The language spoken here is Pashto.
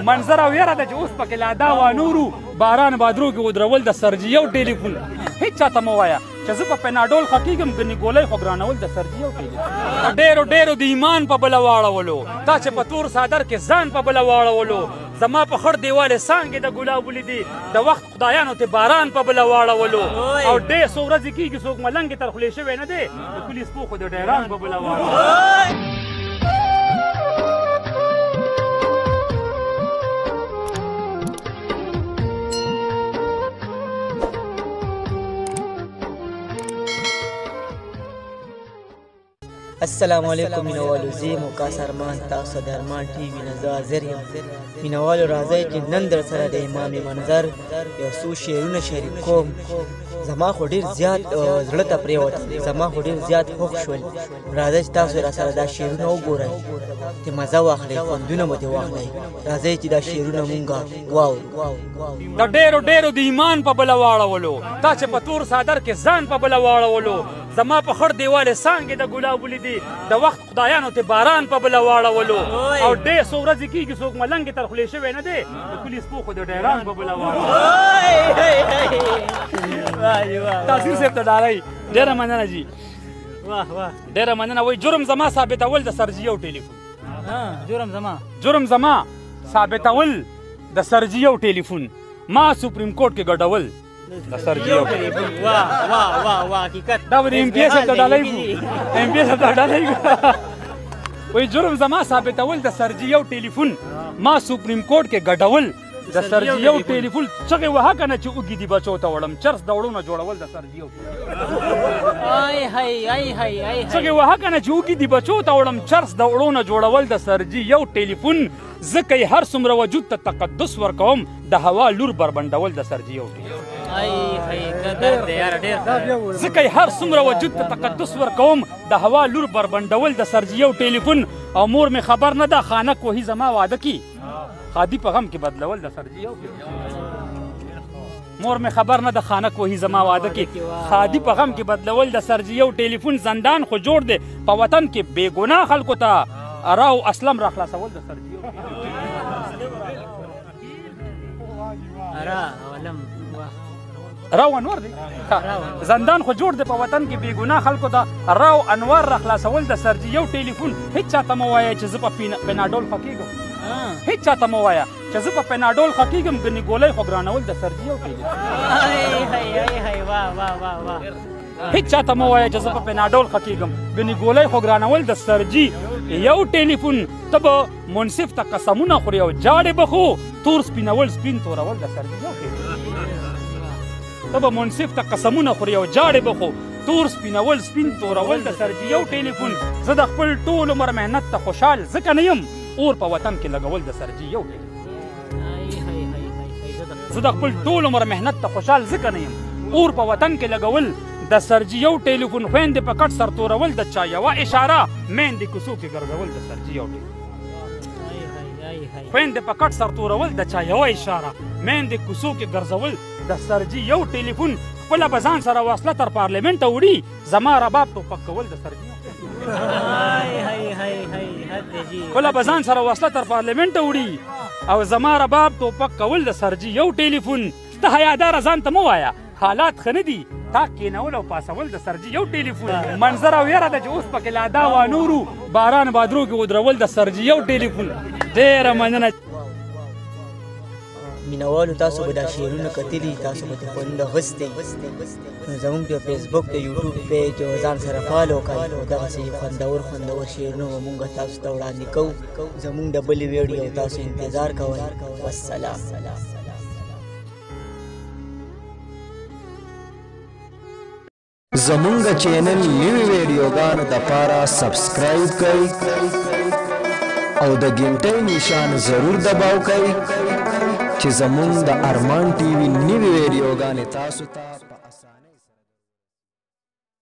منظر او یاره ده چې اوس پکې لا دا وانورو باران بادرو کې ودرول د سرجي یو ټلیفون هیڅ چاته مه وایه چې زه په پیناډول ښه کېږم ګنې ګولۍ خو ګرانول د سرجي یو ټلیفون ډېرو د ایمان په بله واړولو تا چې په تور څادر کې ځان په بله واړولو زما په خړ دیوالې څانګې د ګلاب ولیدې د وخت خدایانو ته باران په بله واړولو او ډېر څو ورځې کېږي څوک ملنګې تر خولې شوی نه دی د کلي سپو خو د ډیران په بله واړولو السلام علیکم مینوالو زه مقاس ارمان تاسو د ارمان ټي وي نه زه حاضر یم مینوالو راځئ چې نن در سره د امام منظر یو څو شعرونه شریک کوم زما خو ډېر زیات زړه ته پرېوتل زما خو ډېر زیات خوښ شول راځئ چې تاسو را سره دا شعرونه وګورئ چې مزه واخلئ خوندونه به ترې واخلئ راځئ چې دا شعرونه مونږ واورو د ډېرو د ایمان په بله واړولو تا چې په تور څادر کې ځان په بله واړولو زما په خړ دیوالې څانګې د ګلاب ولیدې د وخت خدایانو ته باران په بله واړولو او ډېر څو ورځې کېږي څوک ملنګې تر خولې شوی نه دی د کلي سپو خو د ډیران په بله واړولو تاثیر صاحب ته ډالۍ ډېره مننه جي ډېره مننه وایي جرم زما ثابتول د سرجي یو ټلیفون جرم زما ثابتول د سرجي یو ټلیفون ما سپریم کورټ کې ګډول د سرجي یو ټلیفون واه حقیقت دا به د ایم پي ایس ته ډالۍ کړو ایم پي ایس ته ډالۍ کړو وایي جرم زما ثابتول د سرجي یو ټلیفون ما سپریم کورټ کې ګډول د سرجي یو ټلیفون چغې وهه که نه چې اوږي دي بچو ته وړم چرس د وړو نه جوړول د سرجي یو چغې وهه که نه چې اوږي دي بچو ته وړم چرس د وړو نه جوړول د سرجي یو ټلیفون ځکه یې هر څومره وجود ته تقدس ورکوم د هوا لور بربنډول د سرجي یو ټلیفون ځکه یې هر څومره وجود ته تقدس ورکوم د هوا لور بربنډول د سرجي یو ټلیفون او مور مې خبر نه ده خانک وهي زما واده کی خادي په غم کې بدلول د سرجي یو مور مې خبر نه ده خانک وهي زما واده کې خادي په غم کې بدلول د سرجي یو ټلیفون زندان خو جوړ دی په وطن کې بې ګناه خلکو ته راو اسلم را خلاصول د سرجي یو راو انور دی زندان خو جوړ دی په وطن کې بې ګناه خلکو ته راو انور را خلاصول د سرجي یو ټلیفون هېڅ چاته مه وایه چې زه په پیناډول ښه کېږم هیڅ چاته مه وایه چې زه په پیناډول ښه کېږم ګنې ګولۍ خو ګرانول د سرجي یو ټلیفون هیڅ چاته مه وایه چې زه په پیناډول ښه کېږم ګنې ګولۍ خو ګرانول د سرجي یو ټلیفون ته به منصف ته قسمونه خوري او جاړې به خو تور سپینول سپین تورول د سرجي یو ټلیفون ته به منصف ته قسمونه خوري او جاړې به خو تور سپینول سپین تورول د سرجي یو ټلیفون زه د خپل ټول عمر محنت ته خوشحال ځکه نه یم اور په وطن کې لګول د سرجي یو زه د خپل ټول عمر محنت ته خوشحال ځکه نه یم اور په وطن کې لګول د سرجي یو ټلیفون خویندې په کټ سر تورول د چا یوه اشاره میندې کوڅو کې ګرځول د سرجي یو خویندې په کټ سر تورول د چا یوه اشاره میندې کوڅو کې ګرځول د سرجي یو ټلیفون خپله به ځان سره وسله تر پارلیمنټه وړي زما رباب ټوپک کول د سرجي خپله به ځان سره وسله تر پارلیمنټه وړي او زما رباب ټوپک کول د سرجي یو ټلیفون ته حیاداره ځان ته مه وایه حالات ښه نه دي تا کېنول او پاسول د سرجي یو ټلیفون منظر او یره ده چې اوس پکې لا دا وانورو باران بادرو کې ودرول د سرجي یو ټلیفون ډېره مننه مینوالو تاسو به دا شعرونه کتلي تاسو به ترې خوندونه اخیستی نو زموږ د فیسبوک د یوټیوب پیج ځان سره فالو کړئ او دغسې خوندور شعرونه به مونږ تاسو ته وړاندې کوو زموږ د بلې ویډیو تاسو انتظار کوئ والسلام زمونږ چینل نوي ویډیوګانو دپاره سبسکرایب کړئ او د ګنټۍ نشان ضرور دباو کړئ چې زمونږ د ارمان ټي وي نوي ویډیوګانې تاسو ته